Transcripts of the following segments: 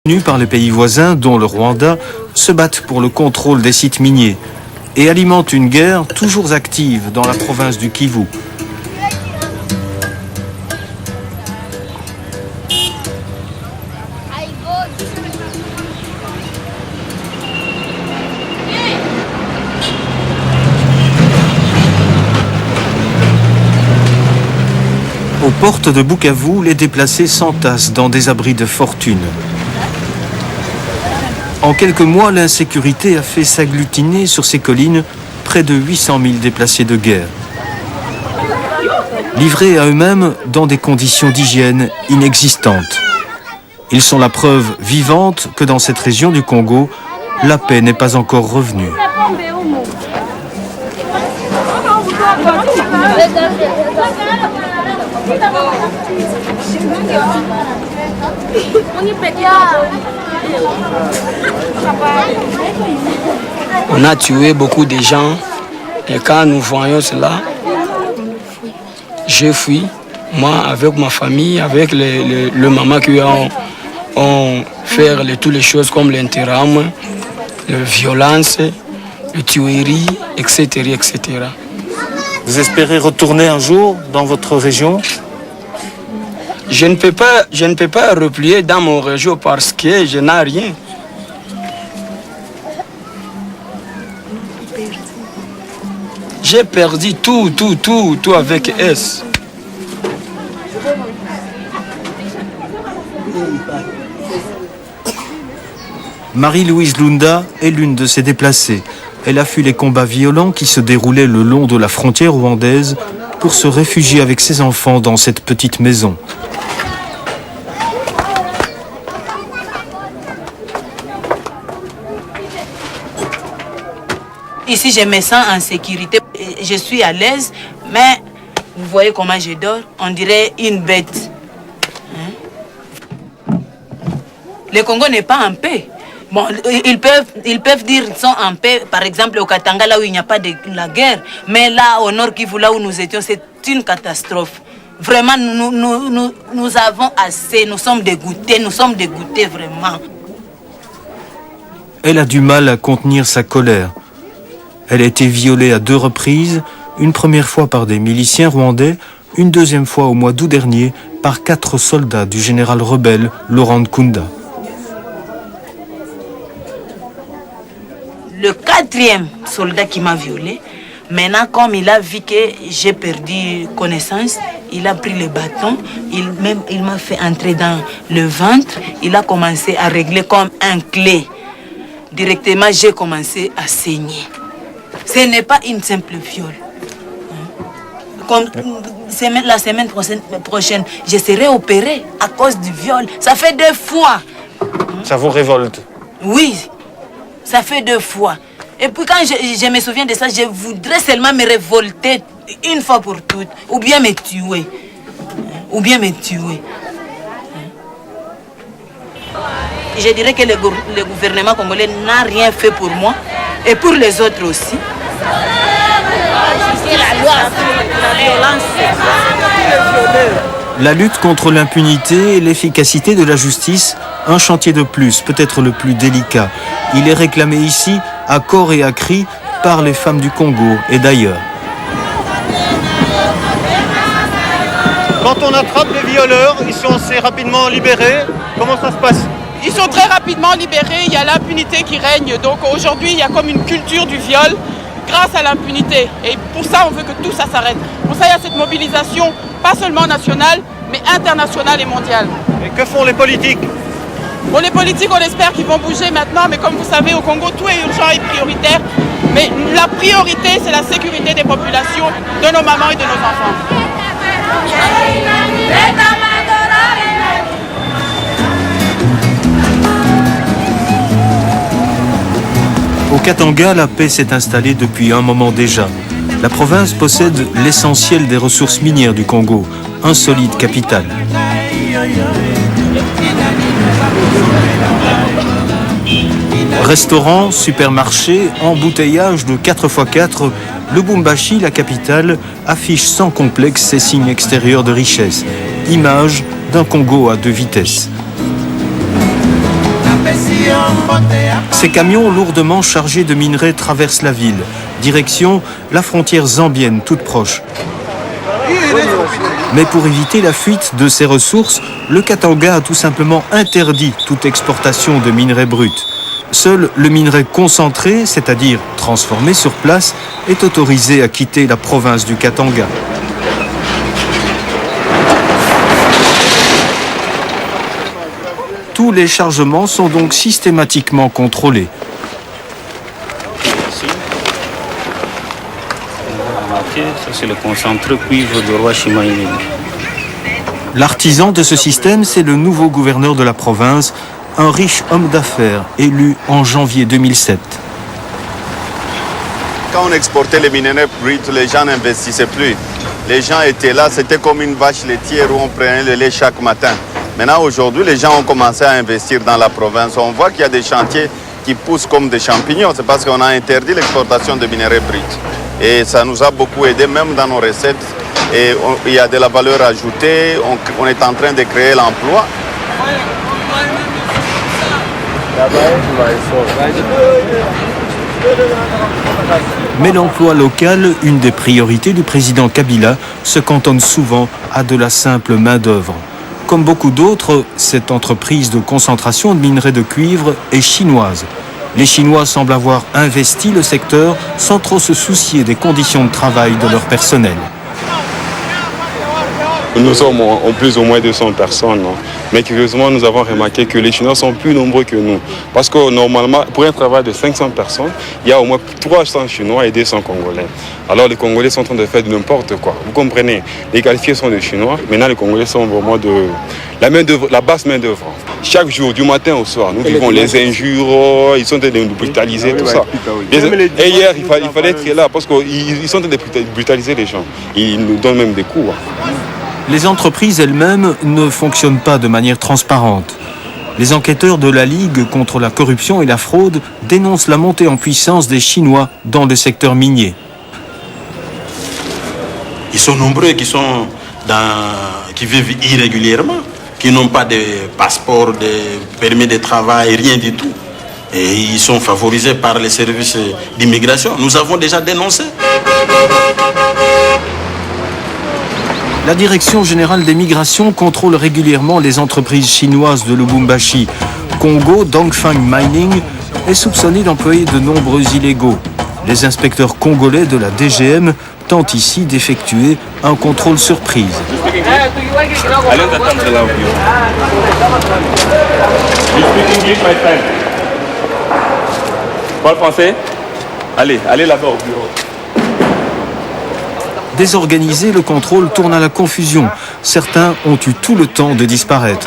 Tenus par les pays voisins, dont le Rwanda, se battent pour le contrôle des sites miniers et alimentent une guerre toujours active dans la province du Kivu. Aux portes de Bukavu, les déplacés s'entassent dans des abris de fortune. En quelques mois, l'insécurité a fait s'agglutiner sur ces collines près de 800 000 déplacés de guerre. Livrés à eux-mêmes dans des conditions d'hygiène inexistantes. Ils sont la preuve vivante que dans cette région du Congo, la paix n'est pas encore revenue. On a tué beaucoup de gens et quand nous voyons cela, j'ai fui, moi avec ma famille, avec le maman qui ont fait toutes les choses comme l'intérim, la violence, la tuerie, etc., etc. Vous espérez retourner un jour dans votre région ? Je ne peux pas replier dans mon région parce que je n'ai rien. J'ai perdu tout avec S. Marie-Louise Lunda est l'une de ces déplacées. Elle a fui les combats violents qui se déroulaient le long de la frontière rwandaise pour se réfugier avec ses enfants dans cette petite maison. Ici, je me sens en sécurité. Je suis à l'aise, mais vous voyez comment je dors. On dirait une bête. Le Congo n'est pas en paix. Bon, ils peuvent dire qu'ils sont en paix, par exemple au Katanga, là où il n'y a pas de la guerre. Mais là, au Nord Kivu, là où nous étions, c'est une catastrophe. Vraiment, nous avons assez. Nous sommes dégoûtés vraiment. Elle a du mal à contenir sa colère. Elle a été violée à 2 reprises, une première fois par des miliciens rwandais, une deuxième fois au mois d'août dernier par 4 soldats du général rebelle Laurent Nkunda. Le 4e soldat qui m'a violée, maintenant comme il a vu que j'ai perdu connaissance, il a pris le bâton, il m'a fait entrer dans le ventre, il a commencé à régler comme un clé. Directement, j'ai commencé à saigner. Ce n'est pas une simple viol. Comme la semaine prochaine, je serai opérée à cause du viol. Ça fait 2 fois. Ça vous révolte? Oui, ça fait 2 fois. Et puis quand je me souviens de ça, je voudrais seulement me révolter une fois pour toutes. Ou bien me tuer. Je dirais que le gouvernement congolais n'a rien fait pour moi et pour les autres aussi. La lutte contre l'impunité et l'efficacité de la justice, un chantier de plus, peut-être le plus délicat. Il est réclamé ici, à corps et à cri, par les femmes du Congo et d'ailleurs. Quand on attrape les violeurs, ils sont assez rapidement libérés. Comment ça se passe? Ils sont très rapidement libérés, il y a l'impunité qui règne. Donc aujourd'hui, il y a comme une culture du viol grâce à l'impunité. Et pour ça, on veut que tout ça s'arrête. Pour ça, il y a cette mobilisation, pas seulement nationale, mais internationale et mondiale. Et que font les politiques? Bon, les politiques, on espère qu'ils vont bouger maintenant, mais comme vous savez, au Congo, tout est urgent et prioritaire. Mais la priorité, c'est la sécurité des populations, de nos mamans et de nos enfants. Au Katanga, la paix s'est installée depuis un moment déjà. La province possède l'essentiel des ressources minières du Congo, un solide capital. Restaurants, supermarchés, embouteillage de 4x4, Lubumbashi, la capitale, affiche sans complexe ses signes extérieurs de richesse, image d'un Congo à 2 vitesses. Ces camions lourdement chargés de minerais traversent la ville. Direction la frontière zambienne, toute proche. Mais pour éviter la fuite de ces ressources, le Katanga a tout simplement interdit toute exportation de minerais bruts. Seul le minerai concentré, c'est-à-dire transformé sur place, est autorisé à quitter la province du Katanga. Tous les chargements sont donc systématiquement contrôlés. Ça, c'est le concentré cuivre de roi Chimaïne. L'artisan de ce système, c'est le nouveau gouverneur de la province, un riche homme d'affaires élu en janvier 2007. Quand on exportait les minerais bruts, les gens n'investissaient plus. Les gens étaient là, c'était comme une vache laitière où on prenait le lait chaque matin. Maintenant, aujourd'hui, les gens ont commencé à investir dans la province. On voit qu'il y a des chantiers qui poussent comme des champignons. C'est parce qu'on a interdit l'exportation de minerais bruts. Et ça nous a beaucoup aidé, même dans nos recettes. Et il y a de la valeur ajoutée. On est en train de créer l'emploi. Mais l'emploi local, une des priorités du président Kabila, se cantonne souvent à de la simple main-d'œuvre. Comme beaucoup d'autres, cette entreprise de concentration de minerais de cuivre est chinoise. Les Chinois semblent avoir investi le secteur sans trop se soucier des conditions de travail de leur personnel. Nous sommes en plus ou moins 200 personnes. Mais curieusement, nous avons remarqué que les Chinois sont plus nombreux que nous. Parce que normalement, pour un travail de 500 personnes, il y a au moins 300 Chinois et 200 Congolais. Alors les Congolais sont en train de faire n'importe quoi. Vous comprenez, les qualifiés sont des Chinois. Maintenant, les Congolais sont vraiment de la basse main-d'œuvre. Chaque jour, du matin au soir, nous vivons les injures, ils sont en train de nous brutaliser, tout ça. Et hier, il fallait être là parce qu'ils sont en train de brutaliser les gens. Ils nous donnent même des coups. Les entreprises elles-mêmes ne fonctionnent pas de manière transparente. Les enquêteurs de la Ligue contre la corruption et la fraude dénoncent la montée en puissance des Chinois dans le secteur minier. Ils sont nombreux qui vivent irrégulièrement, qui n'ont pas de passeport, de permis de travail, rien du tout. Et ils sont favorisés par les services d'immigration. Nous avons déjà dénoncé. La Direction générale des migrations contrôle régulièrement les entreprises chinoises de Lubumbashi. Congo Dongfang Mining est soupçonné d'employer de nombreux illégaux. Les inspecteurs congolais de la DGM tentent ici d'effectuer un contrôle surprise. Parle français? Allez là-bas au bureau. Désorganisé, le contrôle tourne à la confusion. Certains ont eu tout le temps de disparaître.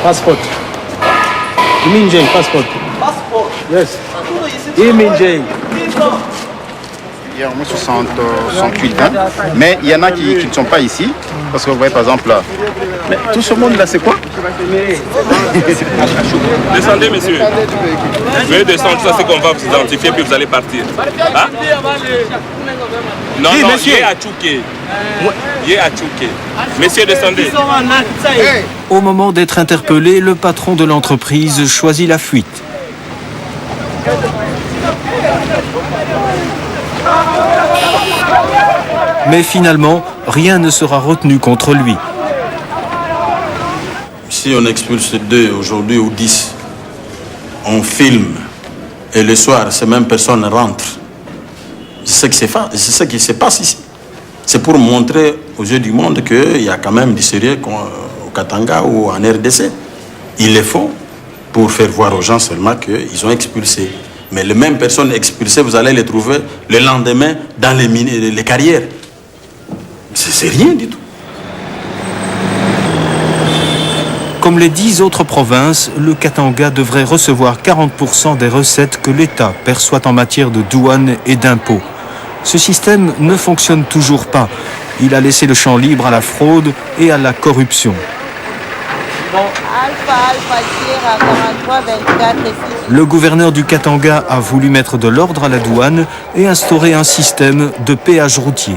Passport. Passport. Passport. Yes. Il y a au moins 68 ans, mais il y en a qui ne sont pas ici, parce que vous voyez par exemple là, mais tout ce monde là c'est quoi? Descendez monsieur, veuillez descendre, ça c'est qu'on va vous identifier puis vous allez partir. Hein? Non, monsieur. Yé à Tchouké. Messieurs, descendez. Au moment d'être interpellé, le patron de l'entreprise choisit la fuite. Mais finalement, rien ne sera retenu contre lui. Si on expulse 2 aujourd'hui ou 10, on filme et le soir, ces mêmes personnes rentrent. C'est ce qui se passe ici. C'est pour montrer aux yeux du monde qu'il y a quand même du sérieux au Katanga ou en RDC. Ils le font pour faire voir aux gens seulement qu'ils ont expulsé. Mais les mêmes personnes expulsées, vous allez les trouver le lendemain dans les carrières. C'est rien du tout. Comme les 10 autres provinces, le Katanga devrait recevoir 40% des recettes que l'État perçoit en matière de douane et d'impôts. Ce système ne fonctionne toujours pas. Il a laissé le champ libre à la fraude et à la corruption. Le gouverneur du Katanga a voulu mettre de l'ordre à la douane et instaurer un système de péage routier.